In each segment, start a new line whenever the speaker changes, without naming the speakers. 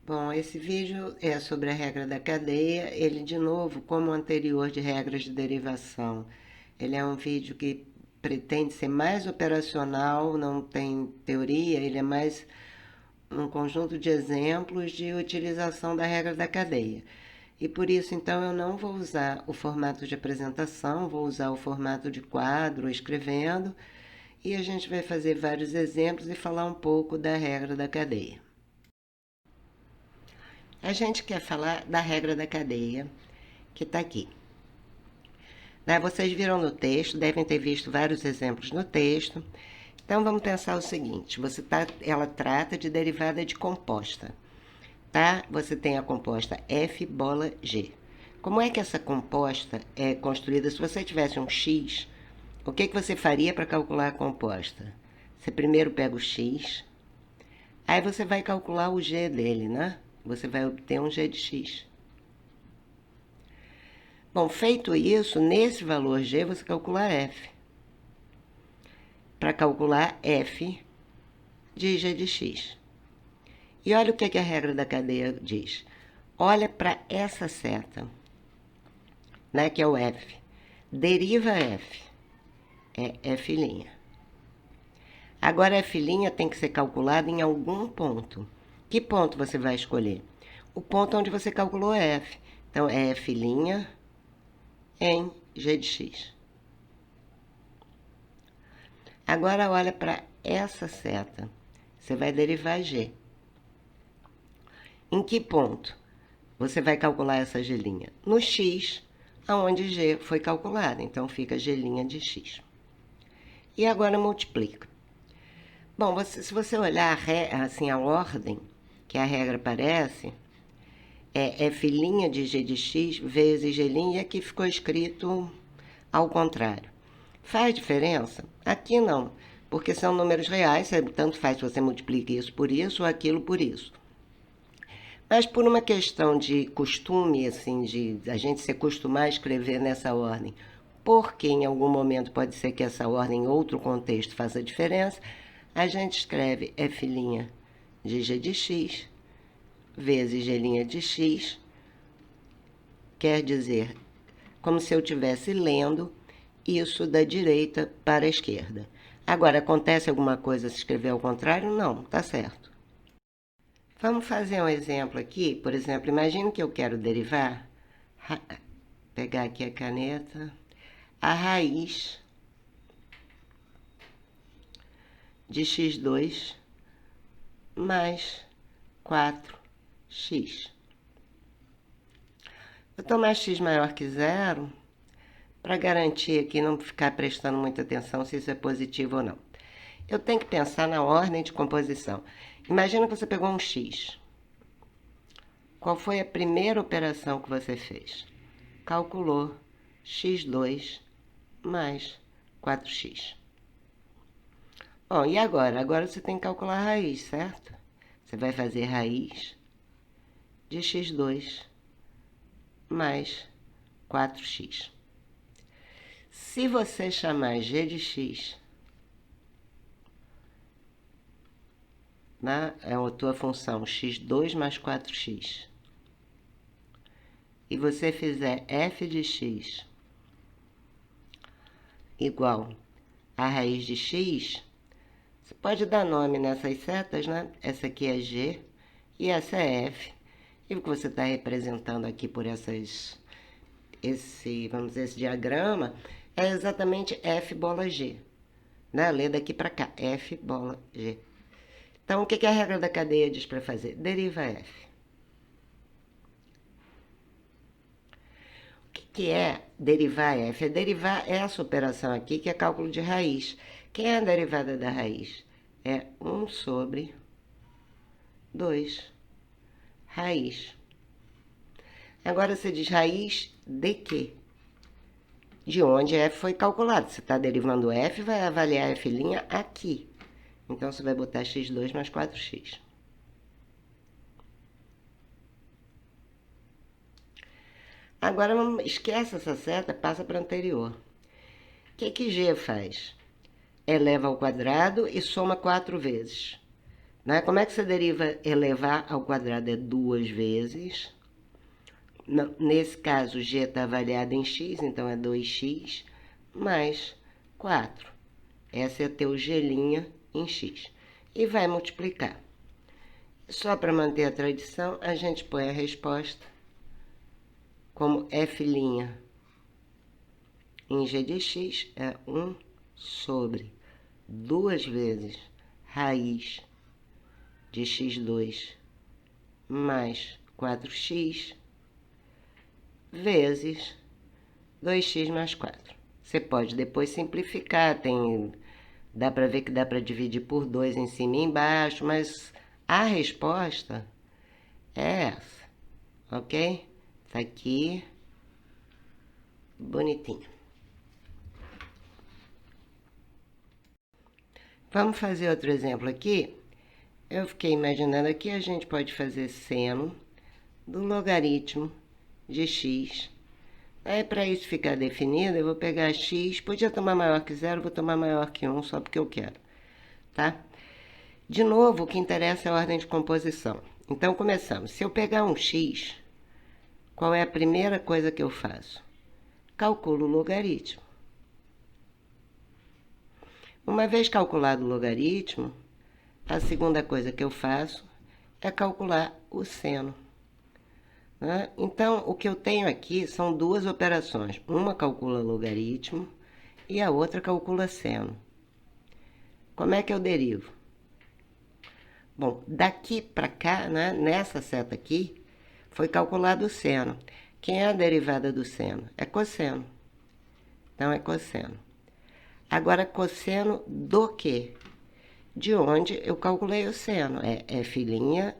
Bom, esse vídeo é sobre a regra da cadeia. Ele, de novo, como o anterior de regras de derivação, ele é um vídeo que pretende ser mais operacional, não tem teoria, ele é mais um conjunto de exemplos de utilização da regra da cadeia. E por isso, então, eu não vou usar o formato de apresentação, vou usar o formato de quadro, escrevendo, e a gente vai fazer vários exemplos e falar um pouco da regra da cadeia. A gente quer falar da regra da cadeia, que está aqui. Vocês viram no texto, devem ter visto vários exemplos no texto. Então vamos pensar o seguinte: ela trata de derivada de composta, tá? Você tem a composta F bola G. Como é que essa composta é construída? Se você tivesse um x, o que você faria para calcular a composta? Você primeiro pega o x, aí você vai calcular o g dele, né? Você vai obter um g de x. Bom, feito isso, nesse valor g você calcula f. Para calcular f de g de x. E olha o que a regra da cadeia diz. Olha para essa seta, né, que é o f. Deriva f. É f'. Agora, f' tem que ser calculado em algum ponto. Que ponto você vai escolher? O ponto onde você calculou f. Então, é f' em g de x. Agora, olha para essa seta. Você vai derivar g. Em que ponto você vai calcular essa g'? No x, aonde g foi calculado. Então, fica g' de x. E agora multiplica. Bom, se você olhar assim, a ordem que a regra aparece, é f' de g de x vezes g', e aqui ficou escrito ao contrário. Faz diferença? Aqui não, porque são números reais, tanto faz se você multiplica isso ou aquilo por isso. Mas por uma questão de costume, assim, de a gente se acostumar a escrever nessa ordem, porque em algum momento pode ser que essa ordem em outro contexto faça diferença, a gente escreve f' de g de x vezes g' de x, quer dizer, como se eu estivesse lendo isso da direita para a esquerda. Agora, acontece alguma coisa se escrever ao contrário? Não, tá certo. Vamos fazer um exemplo aqui. Por exemplo, imagine que eu quero derivar, pegar aqui a caneta, a raiz de x2 mais 4x. Vou tomar x maior que zero, para garantir aqui não ficar prestando muita atenção se isso é positivo ou não. Eu tenho que pensar na ordem de composição. Imagina que você pegou um x. Qual foi a primeira operação que você fez? Calculou x2 mais 4x. Bom, e agora? Agora você tem que calcular a raiz, certo? Você vai fazer raiz de x2 mais 4x. Se você chamar g de x, né, é a tua função x2 mais 4x, e você fizer f de x igual a raiz de x, você pode dar nome nessas setas, né? Essa aqui é g e essa é f. E o que você está representando aqui por vamos dizer, esse diagrama é exatamente f bola g. Né? Lê daqui para cá, f bola g. Então, o que a regra da cadeia diz para fazer? Deriva f. O que é derivar f? Derivar essa operação aqui, que é cálculo de raiz. Quem é a derivada da raiz? É 1 sobre 2 raiz. Agora você diz raiz de quê? De onde f foi calculado. Você está derivando f, vai avaliar f' aqui. Então, você vai botar x2 mais 4x. Agora, esquece essa seta, passa para a anterior. O que g faz? Eleva ao quadrado e soma 4 vezes. Né? Como é que você deriva elevar ao quadrado? É 2 vezes. Nesse caso, g está avaliado em x, então é 2x mais 4. Essa é teu g' em x. E vai multiplicar. Só para manter a tradição, a gente põe a resposta como f' em g de x é 1 sobre 2 vezes raiz de x2 mais 4x vezes 2x mais 4. Você pode depois simplificar, dá para ver que dá para dividir por 2 em cima e embaixo, mas a resposta é essa, ok? Tá aqui, bonitinho. Vamos fazer outro exemplo aqui. Eu fiquei imaginando aqui, a gente pode fazer seno do logaritmo de x. Aí, para isso ficar definido, eu vou pegar x, podia tomar maior que 0, vou tomar maior que 1, só porque eu quero, tá? De novo, o que interessa é a ordem de composição. Então, começamos. Se eu pegar um x, qual é a primeira coisa que eu faço? Calculo o logaritmo. Uma vez calculado o logaritmo, a segunda coisa que eu faço é calcular o seno. Né? Então, o que eu tenho aqui são duas operações. Uma calcula logaritmo e a outra calcula seno. Como é que eu derivo? Bom, daqui para cá, né, nessa seta aqui, foi calculado o seno. Quem é a derivada do seno? É cosseno. Então, é cosseno. Agora, cosseno do quê? De onde eu calculei o seno. É f'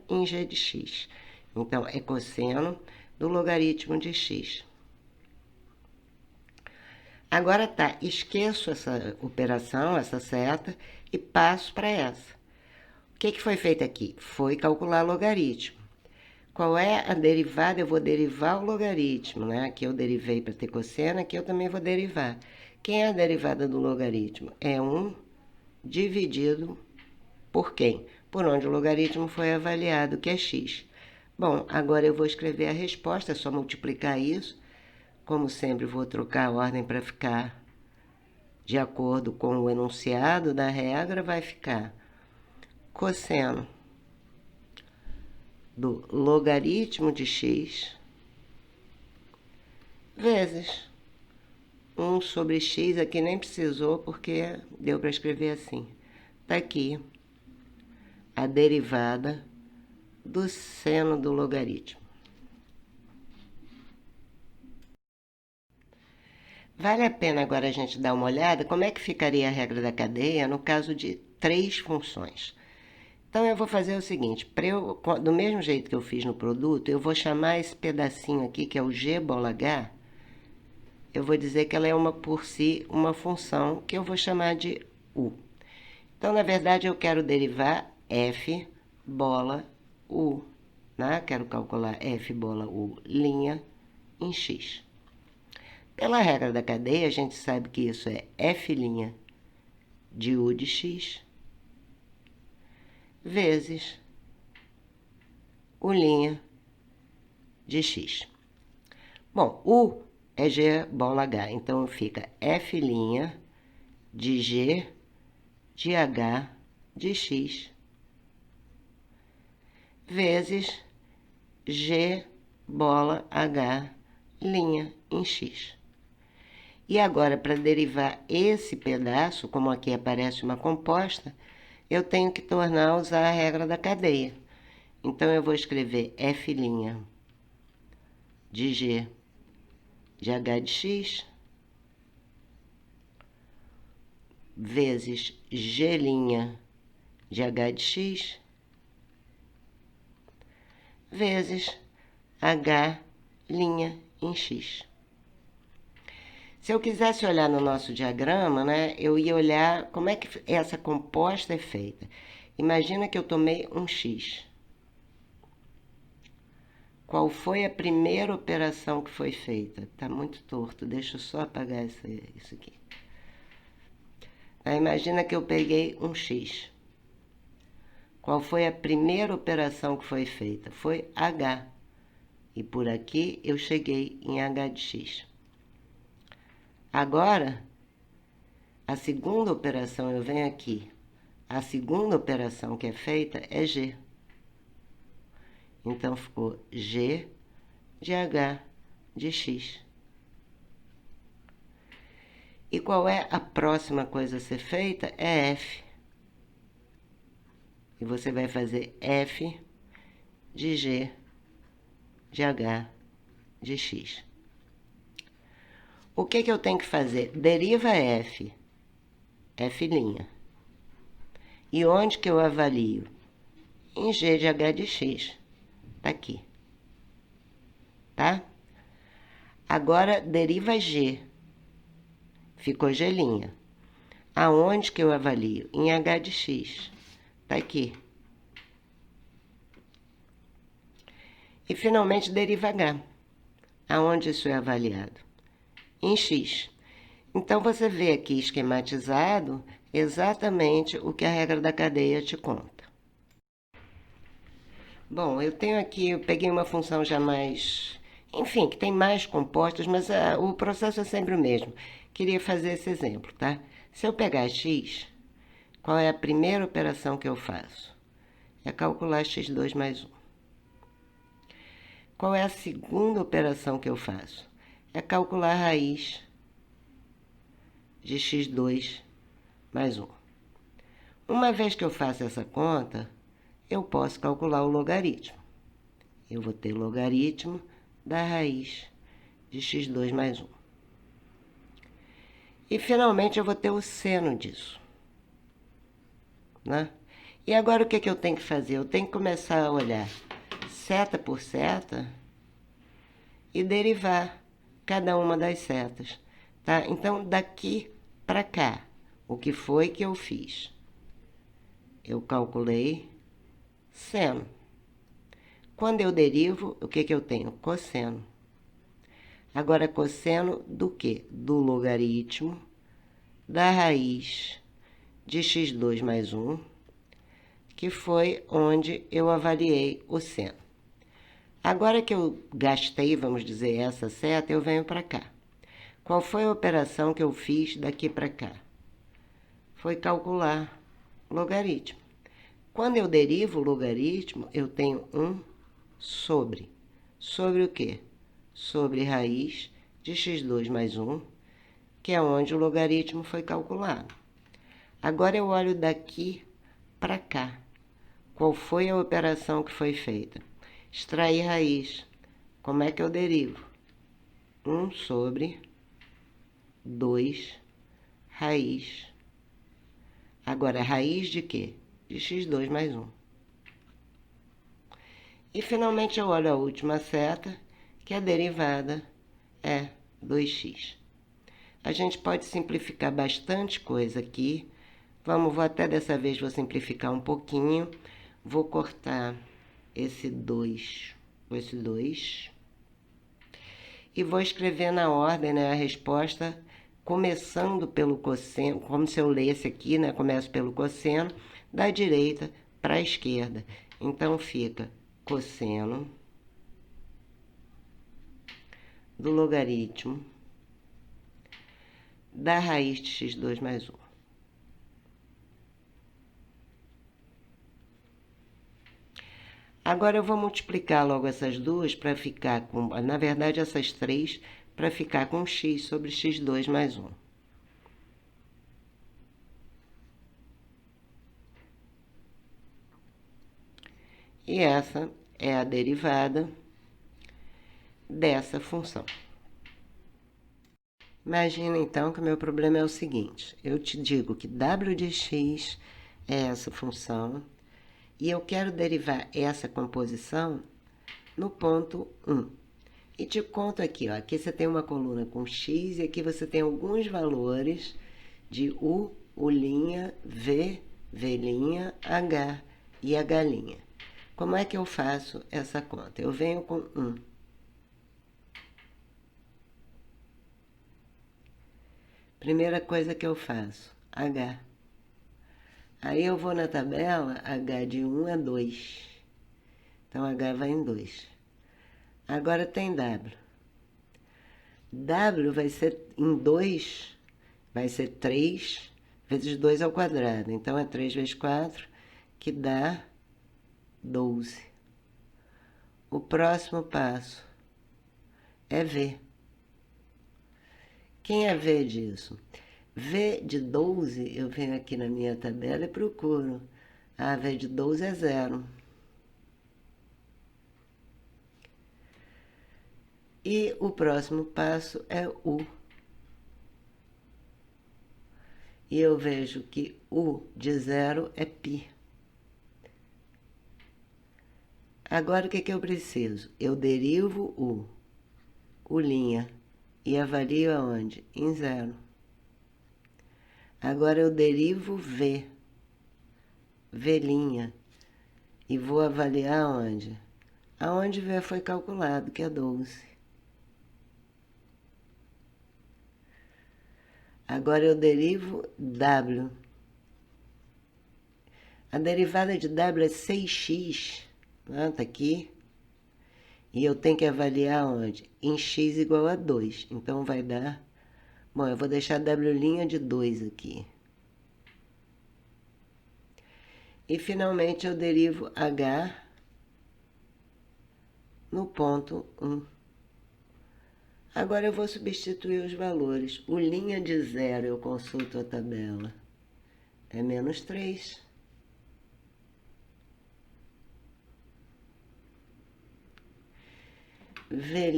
em g de x. Então, é cosseno do logaritmo de x. Agora tá, esqueço essa operação, essa seta, e passo para essa. O que foi feito aqui? Foi calcular logaritmo. Qual é a derivada? Eu vou derivar o logaritmo, né? Aqui eu derivei para ter cosseno, aqui eu também vou derivar. Quem é a derivada do logaritmo? É 1 dividido por quem? Por onde o logaritmo foi avaliado, que é x. Bom, agora eu vou escrever a resposta, é só multiplicar isso. Como sempre, vou trocar a ordem para ficar de acordo com o enunciado da regra, vai ficar cosseno do logaritmo de x vezes 1 sobre x, aqui nem precisou porque deu para escrever assim. Está aqui a derivada do seno do logaritmo. Vale a pena agora a gente dar uma olhada como é que ficaria a regra da cadeia no caso de 3 funções. Então, eu vou fazer o seguinte, do mesmo jeito que eu fiz no produto, eu vou chamar esse pedacinho aqui, que é o g bola h, eu vou dizer que ela é por si uma função que eu vou chamar de u. Então, na verdade, eu quero derivar f bola u, né? Quero calcular f bola u' em x. Pela regra da cadeia, a gente sabe que isso é f' de u de x vezes u' de x. Bom, u é g bola h, então fica f' de g de h de x vezes g bola h' em x. E agora, para derivar esse pedaço, como aqui aparece uma composta, eu tenho que usar a regra da cadeia. Então, eu vou escrever f' de g de h de x vezes g' de h de x vezes h' em x. Se eu quisesse olhar no nosso diagrama, né, eu ia olhar como é que essa composta é feita. Imagina que eu tomei um x. Qual foi a primeira operação que foi feita? Está muito torto, deixa eu só apagar isso aqui. Aí, imagina que eu peguei um x. Qual foi a primeira operação que foi feita? Foi H. E por aqui eu cheguei em H de x. Agora, a segunda operação, eu venho aqui. A segunda operação que é feita é G. Então, ficou G de H de x. E qual é a próxima coisa a ser feita? É F. E você vai fazer F de G de H de x. O que eu tenho que fazer? Deriva F. F'. E onde que eu avalio? Em G de H de x. Tá aqui. Tá? Agora, deriva G. Ficou G'. Aonde que eu avalio? Em H de x. Tá aqui. E, finalmente, deriva H. Aonde isso é avaliado? Em x. Então, você vê aqui esquematizado exatamente o que a regra da cadeia te conta. Bom, eu tenho aqui, eu peguei uma função já mais... Enfim, que tem mais compostos, mas o processo é sempre o mesmo. Queria fazer esse exemplo, tá? Se eu pegar x, qual é a primeira operação que eu faço? É calcular x2 mais 1. Qual é a segunda operação que eu faço? É calcular a raiz de x2 mais 1. Uma vez que eu faço essa conta, eu posso calcular o logaritmo. Eu vou ter logaritmo da raiz de x2 mais 1. E, finalmente, eu vou ter o seno disso. Né? E agora, o que eu tenho que fazer? Eu tenho que começar a olhar seta por seta e derivar cada uma das setas. Tá? Então, daqui para cá, o que foi que eu fiz? Eu calculei seno. Quando eu derivo, o que eu tenho? Cosseno. Agora, cosseno do quê? Do logaritmo da raiz de x2 mais 1, que foi onde eu avaliei o seno. Agora que eu gastei, vamos dizer, essa seta, eu venho para cá. Qual foi a operação que eu fiz daqui para cá? Foi calcular logaritmo. Quando eu derivo o logaritmo, eu tenho 1 sobre. Sobre o quê? Sobre raiz de x2 mais 1, que é onde o logaritmo foi calculado. Agora eu olho daqui para cá. Qual foi a operação que foi feita? Extrair raiz. Como é que eu derivo? 1 sobre 2 raiz. Agora, raiz de quê? De x2 mais 1. E, finalmente, eu olho a última seta, que a derivada é 2x. A gente pode simplificar bastante coisa aqui. Vou até dessa vez, vou simplificar um pouquinho. Vou cortar esse 2 com esse 2. E vou escrever na ordem, né, a resposta, começando pelo cosseno, como se eu lesse aqui, né, começo pelo cosseno, da direita para a esquerda. Então, fica cosseno do logaritmo da raiz de x2 mais 1. Agora, eu vou multiplicar logo essas duas para ficar com... Na verdade, essas três, para ficar com x sobre x2 mais 1. E essa é a derivada dessa função. Imagina, então, que o meu problema é o seguinte. Eu te digo que w de x é essa função e eu quero derivar essa composição no ponto 1. E te conto aqui, ó, aqui você tem uma coluna com x e aqui você tem alguns valores de u, u', v, v', h e h'. Como é que eu faço essa conta? Eu venho com 1. Primeira coisa que eu faço, h. Aí eu vou na tabela, h de 1 é 2. Então, h vai em 2. Agora tem w. W vai ser em 2, vai ser 3 vezes 2 ao quadrado. Então, é 3 vezes 4, que dá 12. O próximo passo é V. Quem é V disso? V de 12, eu venho aqui na minha tabela e procuro. A V de 12 é 0. E o próximo passo é U. E eu vejo que U de 0 é π. Agora, o que eu preciso? Eu derivo U', e avalio aonde? Em 0. Agora, eu derivo V', e vou avaliar aonde? Aonde V foi calculado, que é 12. Agora, eu derivo W. A derivada de W é 6x, tá aqui. E eu tenho que avaliar onde? Em x igual a 2. Então, vai dar... Bom, eu vou deixar W' de 2 aqui. E, finalmente, eu derivo H no ponto 1. Agora, eu vou substituir os valores. O linha de 0, eu consulto a tabela. É menos 3. V'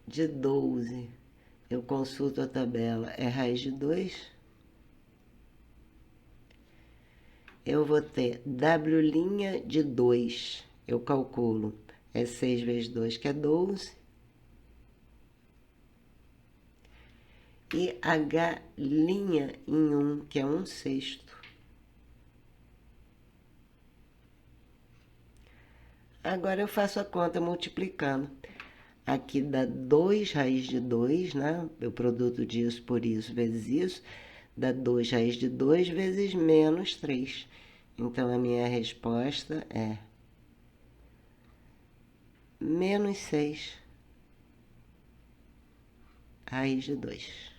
de 12, eu consulto a tabela. É raiz de 2. Eu vou ter W' de 2, eu calculo, é 6 vezes 2, que é 12. E H' em 1, que é 1/6. Agora eu faço a conta multiplicando. Aqui dá 2 raiz de 2, né? Eu produto disso por isso vezes isso. Dá 2 raiz de 2 vezes menos 3. Então, a minha resposta é menos 6 raiz de 2.